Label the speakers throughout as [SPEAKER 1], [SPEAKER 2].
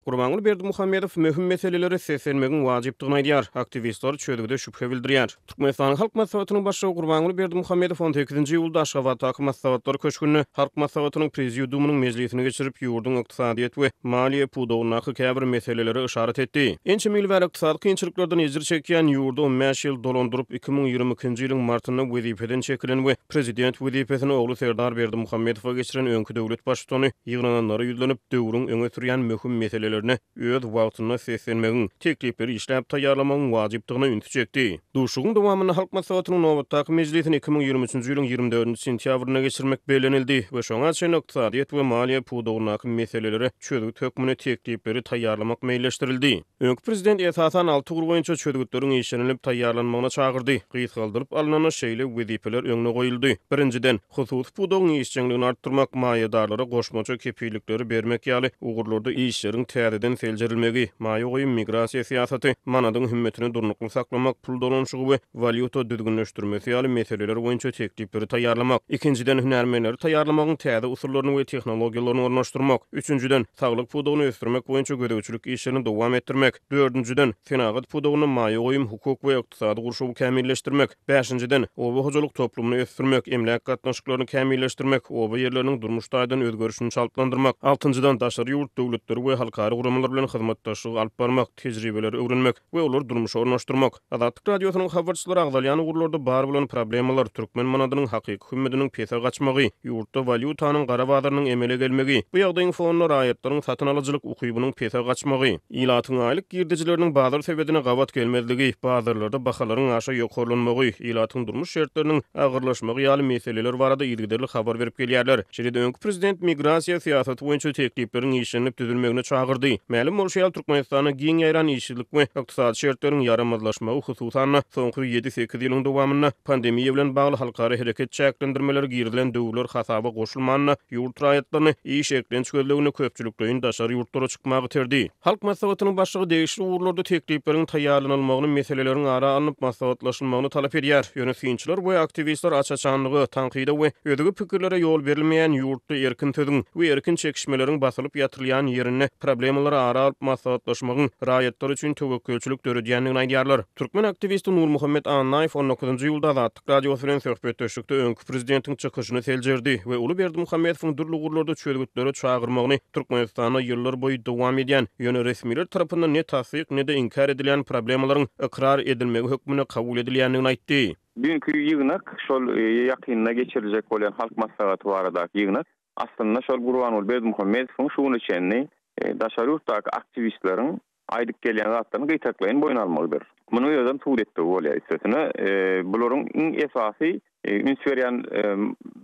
[SPEAKER 1] Gurbanuly Berdimuhammedow möhüm meseleleri seslenmegin wajypdygyny aýdýar. Aktivistler çödügide şüphe bildirýär. Türkmenistan Halk Maslahatynyň başlygy Gurbanuly Berdimuhammedow 18-nji ýylda Aşgabatdaky maslahatlar köşkünni Halk Maslahatynyň prezidiumynyň mejlisine geçirip ýurdun ykdysadyýet we maliýe pudowyna käbir meseleleri işaret etdi. Ençe mil we ykdysady kynçylyklardan ejir çekýän ýurdu 15 ýyl dolandyryp 2022-nji ýylyň martyna wezipeden çekilen we prezident wezipesini ogly Serdar Berdimuhammedowa geçiren öňkü döwlet başçysyny ýygrananlary ýüzlenip döwrüň öňe sürýän möhüm meselelerine öz wagtyna seslenmegin, teklipleri işläp taýýarlamagyň wajypdygyny ünsü çekdi. Duşugyň dowamyny Halk Maslahatynyň nowatdaky mejlisini 2023-nji ýylyň 24-nji sentýabryna geçirmek belenildi we şoňa çyn ykdysadyýet we maliýe pudowyna meseleleri çözüp tökmüne teklipleri taýýarlamak meýilleşdirildi. Öňkü prezident esasan 6 gur boýunça çözgütleriň işlenip taýýarlanmagyna çagyrdy. Gyýtgaldyryp alynan şeýle wezipeler öňüne goýuldy. Birinciden, husus pudowyň işçiligini artdyrmak, maýadarlara goşmaça kepillikleri bermek ýaly ugurlarda işleriň täzeden seljerilmegi, maýa goýum migrasiýa siýasaty, manadyň hümmetini durnukly saklamak, pul dolanşygy we valyuta düzgünleşdirmesi ýaly meseleler boýunça teklipleri taýýarlamak. Ikinciden, hünärmenleri taýýarlamagyň täze usullaryny we tehnologiýalaryny ornaşdyrmak. Üçüncüden, saglyk pudowyny ösdürmek boýunça gödäwçilik işlerini dowam etdirmek. Dördüncüden, fenagat pudowyny maýa goýum hukuk we ykdysady gurşugy kämilleşdirmek. Beşinciden, oba hojalyk toplumyny ösdürmek, emlak gatnaşyklaryny kämilleşdirmek, oba ýerleriniň durmuş taýdan özgörüşini çalplandyrmak. Altıncıdan, daşary ýurt döwletleri we halkary guramalar bilen hyzmatdaşlyk alyp barmak, tejribeleri öwrenmek we olar durmuşa ornaşdyrmak. Azatlyk radiosynyň habarçylary agdalýan ugurlarda bar bolan problemalar türkmen manadynyň hakyky hümmetiniň pesa gaçmagy, ýurtda valyutanyň gara bazarynyň emele gelmegi, bu ýagdaýyň fonuna raýatlaryň satyn alyjylyk ukybynyň pesa gaçmagy, ilatyň aýlyk girdijileriniň bazar sebedine gawat gelmezligi, bazarlarda bahalaryň aşa ýokarlanmagy, ilatyň durmuş şertleriniň agyrlaşmagy ýaly meseleler barada ýergiderli habar berip gelýärler. Şeýle öňkü prezident migrasiýa siýasaty boýunça tekliplerini işlenip düzülmegine çagyrdy. Mälim bolşýar Türkmenistana giň ýaýran işçilik we ykdysady şertleriň yaramazlaşmagy hususan soňky 7-8 ýylyň dowamyna pandemiýa bilen bagly halkary hereket çäklendirmeleri girilen döwler hasaba goşulmanyna ýurt raýatlaryny iş eklen çöldügini köpçüliklerin daşary ýurtlara çykmagy terdi. Halk Maslahatynyň başlygy degişli ugurlarda tekliplerin taýýarlanmagyny meseleleriň ara alınıp maslahatlaşylmagyny talap edýär. Ýönetimçiler we aktivistler açaçanlygy, tanqida we ödügi pikirlere ýol berilmeýän ýurtda erkin sözdüň we erkin çekişmeleriň basylyp ýatyrylýan ýerine problemleri ara alyp maslahatlaşmagyň raýatlar üçin töwekkülçilik döredýändigini aýdýarlar. Türkmen aktivisti Nurmuhammed Annaýew 19-njy ýylda Azatlyk radiosu bilen söhbetdeşlikde öňkü prezidentiň çykyşyny seljerdi we Uly Berdimuhammedowyň dürli ugurlarda çözgütlere çagyrmagyny Türkmenistana ýyllar boýy dowam edýän ýöne resmiler tarapyndan ne tassyk ne de inkar edilýän problemlaryň ikrar edilmegi hökmüne kabul edilýändigini aýtdy.
[SPEAKER 2] Bugünkü ýygynak şol ýakynyna geçiriljek bolan halk maslahaty baradaky ýygynak aslında şol Gurbanuly Berdimuhammedowyň şuny çenni daşary ýurtdaky aktivistleriň aýdyp gelýän zatlaryny gytaklaýyn boyun almagydyr. Muny ýönden suretde bolýar isesine bularyň iň esasy üns berýän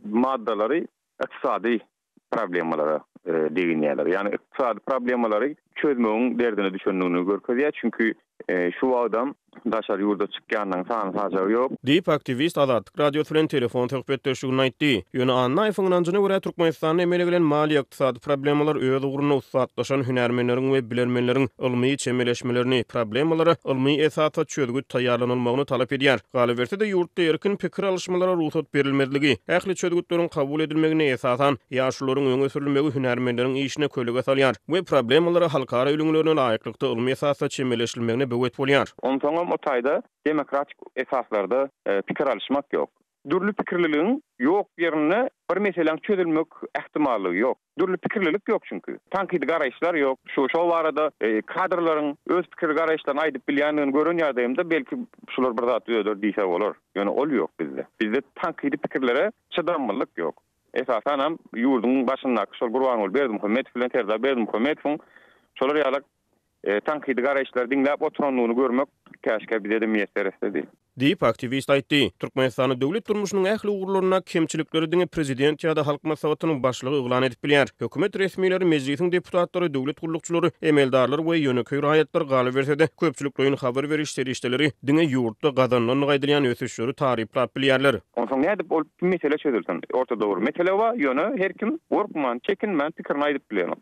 [SPEAKER 2] maddalary ykdysady problemalara deginýärler. Ýani ykdysady problemalary çözmegiň derdine düşünýändigini görkezýär. Çünki şu adam daşary ýurda çykýandan sany sajagy ýok.
[SPEAKER 1] Diýip aktivist Azatlyk radiosu bilen telefon söhbetdeşligini aýtdy. Ýöne Annaýewiň anjyna görä Türkmenistanyň emele gelen maliýe ykdysady problemalar öz ugruna usatlaşan hünärmenleriň we bilermenleriň ilmi çemeleşmelerini, problemalary ilmi esasda çözgüt taýýarlanylmagyny talap edýär. Galy berse de ýurtda erkin pikir alışmalara ruhsat berilmezligi, ähli çözgütleriň kabul edilmegine esasan ýaşularyň öňe sürilmegi hünärmenleriň işine kölega salýar we problemalary halkara öňlerine laýyklykda ilmi esasda çemeleşilmegine böwet bolýar.
[SPEAKER 2] O taýda demokratik esaslarda pikir alışmak ýok. Dürli pikirliligiň ýok ýerine bir meseleň çözülmek ähtimallygy ýok. Dürli pikirlilik ýok çünki. Tanqidi garaýşlar ýok. Şu barada kadrlaryň öz pikir garaýşlaryny aýdyp bilýändigini gören ýagdaýymda belki şular bir zat öýder diýse bolar. Ýöne ol ýok bizde. Bizde tanqidi pikirlere çydamlılık ýok. Esasan hem ýurduň başyndaky şol Gurbanuly Berdimuhammedow bilen Serdar Berdimuhammedowyň şolar ýaly tanqidi garaýşlar diňläp oturanlygyny görmek käşke bize de miýetlerdi.
[SPEAKER 1] Diýip aktivist aýtdy. Türkmenistanyň döwlet durmuşynyň ähli ugurlaryna kemçilikleri diňe prezident ýa-da Halk Maslahatynyň başlygy yglan edip bilýär. Hökümet resmiýetleri, mejlisiň deputatlary, döwlet guruluşçylary, emeldarlar we ýöneköý raýatlar galy berse de köpçüliklerin habar berişleri işleri diňe ýurtda gazanlan gaýdylýan ösüşleri taryplap bilýärler.
[SPEAKER 2] Onsoň näde bol mesele çözülsen, ortada bar mesele wa ýöne her kim gorkman, çekinmän pikirini aýdyp bilýär.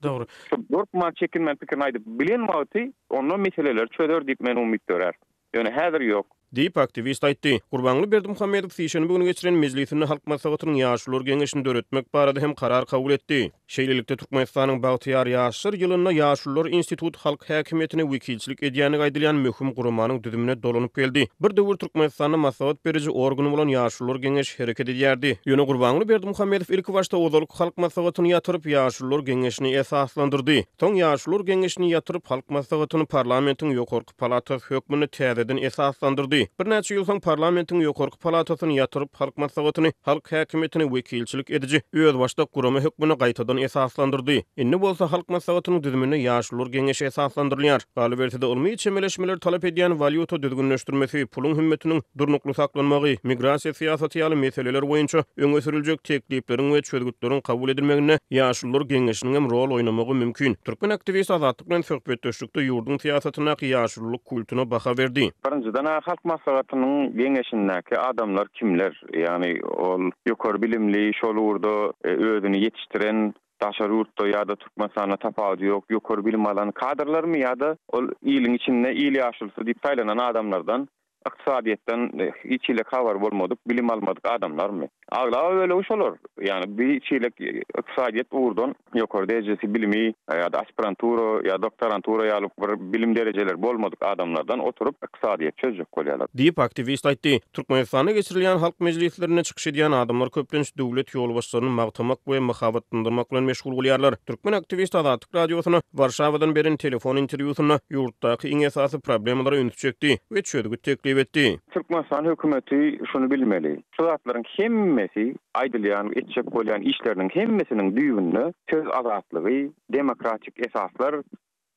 [SPEAKER 1] Dogry.
[SPEAKER 2] Gorkman, çekinmän pikirini aýdyp bilen wagty onu meseleler çözer diýip men umyt görär. Ýöne häzir ýok.
[SPEAKER 1] Diýip aktivist aýtdy. Gurbanly Berdimuhammedow sişeni bugün geçiren mejlisinde halk maslahatynyň ýaşular geňeşini döretmek barada hem karar kabul etdi. Şeýlelikde Türkmenistanyň Bagtyar ýaşlar ýylyna ýaşular institut halk häkimetine wekilçilik edýäni gaýdylýan möhüm gurumanyň düdümine dolanyp geldi. Bir döwür Türkmenistanyň maslahat beriji organy bolan ýaşular geňeş hereket edýärdi. Ýöne Gurbanly Berdimuhammedow ilk başta odalyk halk maslahatyny ýatyryp ýaşular geňeşini esaslandyrdy. Toň ýaşular geňeşini ýatyryp halk maslahatyny parlamentiň ýokarky palatasy hökmüni täzeden esaslandyrdy. Bir näçe ýyl soň parlamentiň ýokarky palatasyny ýatyryp halk maslahatyny halk häkimetine wekilçilik ediji öz başda gurama hökmüni gaýtadan esaslandyrdy. Indi bolsa halk maslahatynyň düzümine ýaşular geňeşi esaslandyrylýar. Galy berse de ulmy çemeleşmeler talap edýän valyuta düzgünleşdirmesi, pulun hümmetiniň durnukly saklanmagy, migrasiýa syýasaty ýaly meseleler boýunça öňe sürüljek teklipleriň we çözgütleriň kabul edilmegine ýaşular geňeşiniň hem rol oýnamagy mümkin. Türkmen aktivist azatlyk bilen söhbetdeşlikde ýurdun syýasatyna ýaşullyk kulturyna baha berdi.
[SPEAKER 2] Birinjiden halk maslahatynyň geňeşindäki adamlar kimler? Ýani ol ýokary bilimli, şol urda özüni ýetişdiren daşary ýurtda ýa-da Türkmenistana tapagy ýok, ýokary bilim alan kadrlarmy ýa-da ol ýylyň içinde ýyly ýaşulsy diýip taýlanan adamlardan iqtisadiýetden hiç ile habar bolmadyk, bilim almadyk adamlarmy? Agla öyle uşalar. Yani bir çeyrek iqtisadiýet uğurdan ýokary derejesi bilimi ýa-da aspirantura ýa doktorantura ýalyp bir bilim derejeler bolmadyk adamlardan oturup iqtisadiýet çözjek bolýarlar.
[SPEAKER 1] Diýip aktivist aýtdy. Türkmenistana geçirilýän halk mejlislerine çykyş edýän adamlar köplenç döwlet ýolbaşçylaryny magtamak we mahabatlandyrmak bilen meşgul bolýarlar. Türkmen aktivist Azatlyk radiosyna Warşawadan beren telefon interwýusyna ýurtdaky iň esasy problemlary öňe çekdi we çözgü teklip etdi.
[SPEAKER 2] Türkmenistan hökümeti şunu bilmeli. Şu zatlaryň hemmesi aýdylýan, etjek bolýan işleriniň hemmesiniň düýbünde söz azatlygy, demokratik esaslar,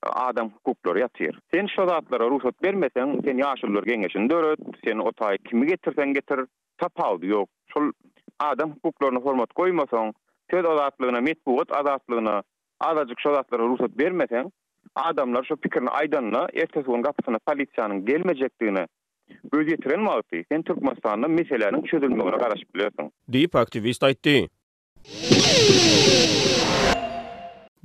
[SPEAKER 2] adam hukuklary ýatyr. Sen şu zatlara ruhsat bermeseň, sen ýaşullar geňeşini döret, sen otaý kimi getirsen getir, tapawdy ýok. Şol adam hukuklaryna hormat goýmasaň, söz azatlygyna, metbuat azatlygyna azadyk şu zatlara ruhsat bermeseň, adamlar şu pikirini aýdanla ertesi gün gapysyna polisiýanyň gelmejekdigini göz ýetirenmagdy. Sen Türkmenistanda meselelerin çözülmegine garaşyp bilýärsiň.
[SPEAKER 1] Diýip aktivist aýtdy.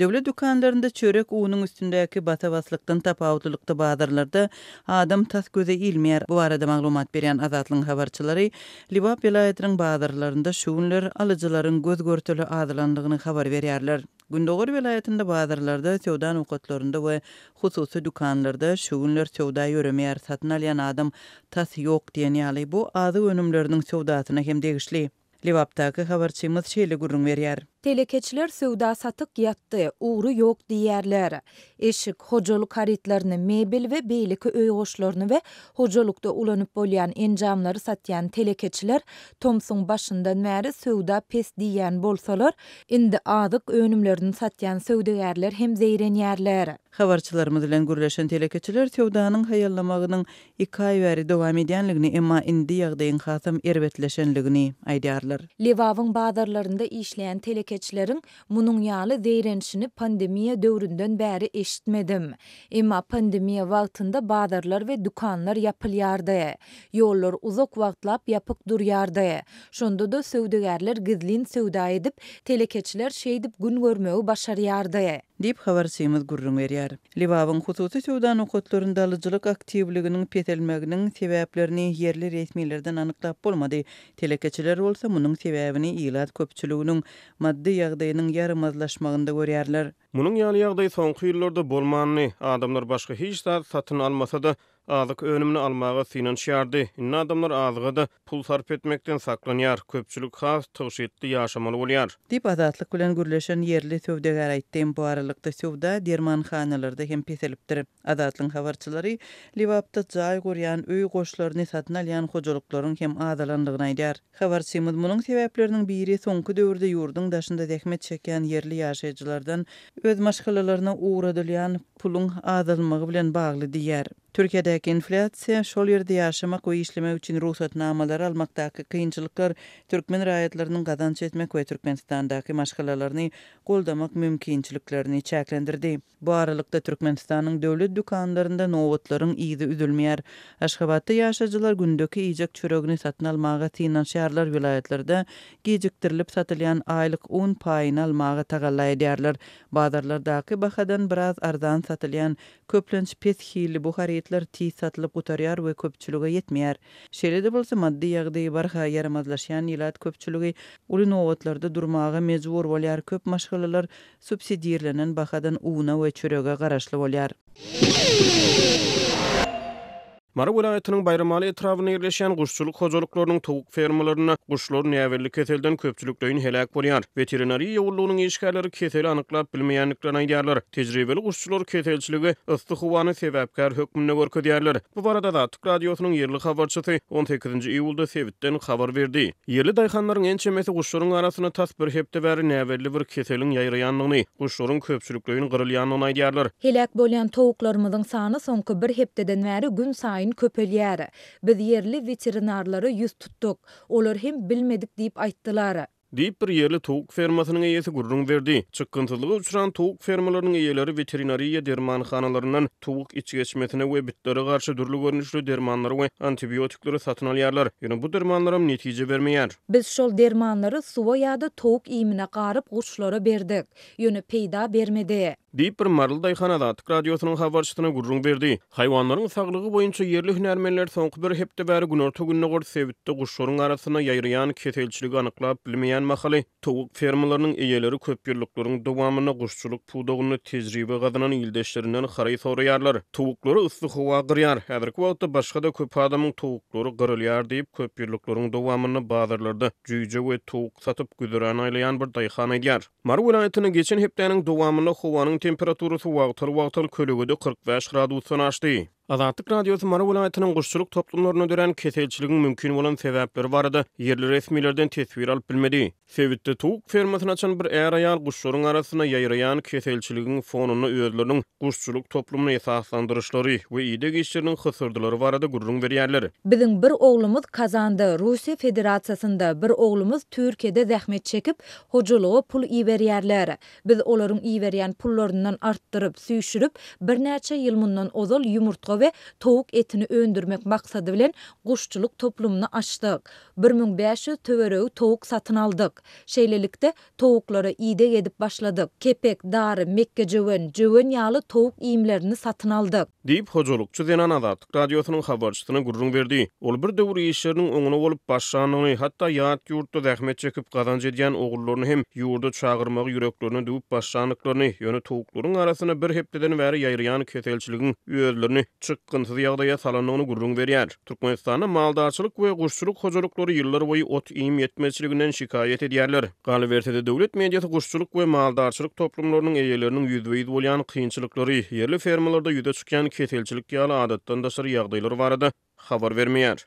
[SPEAKER 3] Döwlet dükanlarynda çörek uwunyň üstündäki batawastlykdan tapawdylykda bazarlarda adam tas göze ilmeýär. Bu arada maglumat berýän Azatlyň habarçylary Liwap vilayatynyň bazarlarynda şu günler alyjylaryň göz görteli azylandygyny habar berýärler. Gündoğur vilayetinde bazarlarda, sewda nukatlarında we hususy dükanlarda şu günler sewda ýöremeýär, satyn alýan adam tas ýok diýen ýaly bu azy önümleriniň sewdasyna hem degişli. Liwapdaky habarçymyz şeýle gurrun berýär.
[SPEAKER 4] Telekeçiler sewda satyk ýatdy, uğru ýok diýerler. Eşik, hojalyk haritlaryny, mebel we beýleki öý goşlaryny we hojalykda ulanyp bolýan enjamlary satýan telekeçiler Tomsun başyndan bäri sewda pes diýen bolsalar, indi azyk önümlerini satýan sewdagärler hem zeýrenýärler.
[SPEAKER 3] Habarçylarymyz bilen gürleşen telekeçiler sewdanyň haýallamagynyň 2 aý bäri dowam edýänligini, emma indi ýagdaýyň hasam erbetleşenligini aýdýarlar.
[SPEAKER 4] Liwawyň bazarlarynda işleýän telekeçilerin munun ýaly zeýrenişini pandemiýa döwründen bäri eşitmedim. Emma pandemiýa wagtynda bazarlar we dükanlar ýapylýardy. Ýollar uzak wagtlap ýapyk durýardy. Şonda da sewdagärler gizlin sewda edip, telekeçiler şeýdip gün görmegi başarýardy.
[SPEAKER 3] Diýip habarçymyz gurrun berýär. Liwawyň hususy sewda nukatlarynda alyjylyk aktiwliginiň petelmeginiň sebäplerini yerli resmilerden anyklap bolmady. Telekeçiler bolsa munyň sebäbini ýylat köpçüliginiň maddi ýagdaýynyň ýarymazlaşmagynda görýärler.
[SPEAKER 1] Munyň ýaly ýagdaý soňky ýyllarda bolmanyny adamlar başga hiç zat satyn almasa da azyk önümini almaga synanýardy. Inne adamlar azyga da pul sarp etmekden saklanýar. Köpçülik has tygşetli ýaşamaly bolýar.
[SPEAKER 3] Diýip Azatlyk bilen gürleşen yerli sewdagär aýtdy. Bu aralykda sewda dermanhanalarda hem peselipdir. Azatlyň habarçylary Liwapda jaý gorýan öý goşlaryny satyn alýan hojalyklaryň hem azalandygyny aýdýar. Habarçymyz munyň sebäpleriniň biri soňky döwürde ýurdun daşynda zähmet çeken yerli ýaşaýjylardan öz maşgalalaryna uğradylýan pulun azalmagy bilen bagly diýär. Türkiýedäki inflasiýa, şol ýerde ýaşamak we işlemek üçin ruhsatnamalar almakdaky kynçylyklar türkmen raýatlarynyň gazanç etmek we Türkmenistandaky maşgalalaryny goldamak mümkinçiliklerini çäklendirdi. Bu aralykda Türkmenistanyň döwlet dükanlarynda nowatlaryň iýdi üzülmeýär. Aşgabatda ýaşaýjylar gündäki iýjek çöregini satyn almaga synanýarlar, vilayetlerde gejikdirilip satylýan aýlyk un paýyny almaga tagalla edýärler. Bazarlardaky bahadan biraz arzan satylýan köplenç pes hili bu harit etler tiz satılıp gutarýar we köpçülüge yetmeýär. Şeýle-de bolsa maddi ýagdaýy barha yaramazlaşýan ýylat köpçüligi uly nowatlarda durmaga mejbur bolýar. Köp maşgalalar subsidiýerlenen bahadan uwuna we çörege garaşly bolýar.
[SPEAKER 1] Mara vilayatynyň Bayramaly etrawyna ýerleşen guşçuluk hojalyklarynyň towuk fermalaryna guşlaryň näwerli keselden köpçülükleýin helak bolýar. Veterinariýa ýollugynyň işgärleri keseli anyklap bilmeýänliklerini aýdýarlar. Tejribeli guşçular keselçiligi yssyk howany sebäpkär hökmüne görkezýärler. Bu barada da Atyk radiosynyň ýerli habarçysy 18-nji iýulda Sebitden habar berdi. Ýerli daýhanlaryň en çemesi guşlaryň arasyna tas bir hepde bäri näwerli bir keseliň ýaýraýanlygyny, guşlaryň köpçülükleýin gyrylýanyny aýdýarlar.
[SPEAKER 4] Helak bolýan towuklarymyzyň sany soňky bir hepdeden bäri gün saýyn köpelýär. Biz yerli veterinarlary ýüz tutduk. Olar hem bilmedik diýip aýtdylar.
[SPEAKER 1] Diýip bir ýerli towuk fermasynyň eýesi gurrun berdi. Çykyntylygy uçuran towuk fermalarynyň eýeleri veterinariýa dermanxanalaryndan towuk içgeçmesine we bitlere garşy dürli görnüşli dermanlary we antibiotikleri satyn alýarlar. Ýöne bu dermanlar netije bermeýär.
[SPEAKER 4] Biz şol dermanlary suwa ýa-da towuk iýmine garyp guşlara berdik. Ýöne peýda bermedi.
[SPEAKER 1] Diýip bir marly daýhanada Atyk radiosynyň habarçysyna gurrun berdi. Haýwanlaryň saglygy boýunça ýerli hünärmenler soňky bir hepde bäri günorta günne gor Sebitde guşlaryň arasyna ýaýraýan keselçiligi anyklap bilmeýän mahaly towuk fermalarynyň eýeleri köp ýyllaryň dowamyna guşçuluk puwdagyny tejribe gazanan ýyldaşlaryndan haraý soraýarlar. Towuklary yssyk howa gyrýar. Häzirki wagtda başga da köp adamyň towuklary gyrylýar diýip köp ýyllaryň dowamyny bazarlarda jüýje we towuk satyp güdüren aýlayan bir daýhan aýdýar. Mar vilayatynyň geçen hepdeniň dowamyny howanyň temperaturasy wagtal kölügede 45 gradusyny aşdy. Azatyk radiosu Mara vilayatynyň guşçuluk toplumlaryna dören keselçiligiň mümkin bolan sebäpleri barada yerli resmilerden tesbir alyp bilmedi. Sebitde towuk fermasyny açan bir äraýal guşlaryň arasyna ýaýraýan keselçiligiň fonuny özleriniň guşçuluk toplumuna esaslandyryşlary we ýyda geçiriniň hysırdylary barada gurrun berýärler.
[SPEAKER 4] Biziň bir oglumuz Kazanda, Russiya Federasiýasynda, bir oglumuz Türkiýede zähmet çekip hojalyga pul iýerýärler. Biz olaryň iýerýän pullaryndan artdyryp, süýşürip, bir näçe ýyl mundan ozal ýumurtga we towuk etini öndürmek maksady bilen guşçuluk toplumuna açdyk. 1500 töweregi towuk satyn aldyk. Şeýlelikde towuklara ýyda edip başladyk. Kepek, dary, mekke jöwen ýaly towuk iýimlerini satyn aldyk.
[SPEAKER 1] Diýip hojolukçy Zenan Azatyk radiosynyň habarçysyna gurrun berdi. Ol bir döwür işleriniň oňuna bolup başlanyny, hatda ýat ýurtda zähmet çekip gazanç edýän oglaryny hem ýurda çagyrmagy ýüreklerini düwüp başlanyklaryny, ýöne towuklaryň arasyna bir hepdeden bäri ýaýraýan keselçiligiň özlerini çykyntyly ýagdaýa salanyny gurrun berýär. Türkmenistanda maldarçylyk we guşçuluk hojalyklary ýyllar boýy ot iýim ýetmezçiliginden şikayet edýärler. Galibertede döwlet mediýasy guşçuluk we maldarçylyk toplumlarynyň eýeleriniň ýüzbeýid bolýan kynçylyklary, yerli fermalarda ýüze çykýan keselçilik ýaly adatdan daşary ýagdaýlar barada habar bermeýär.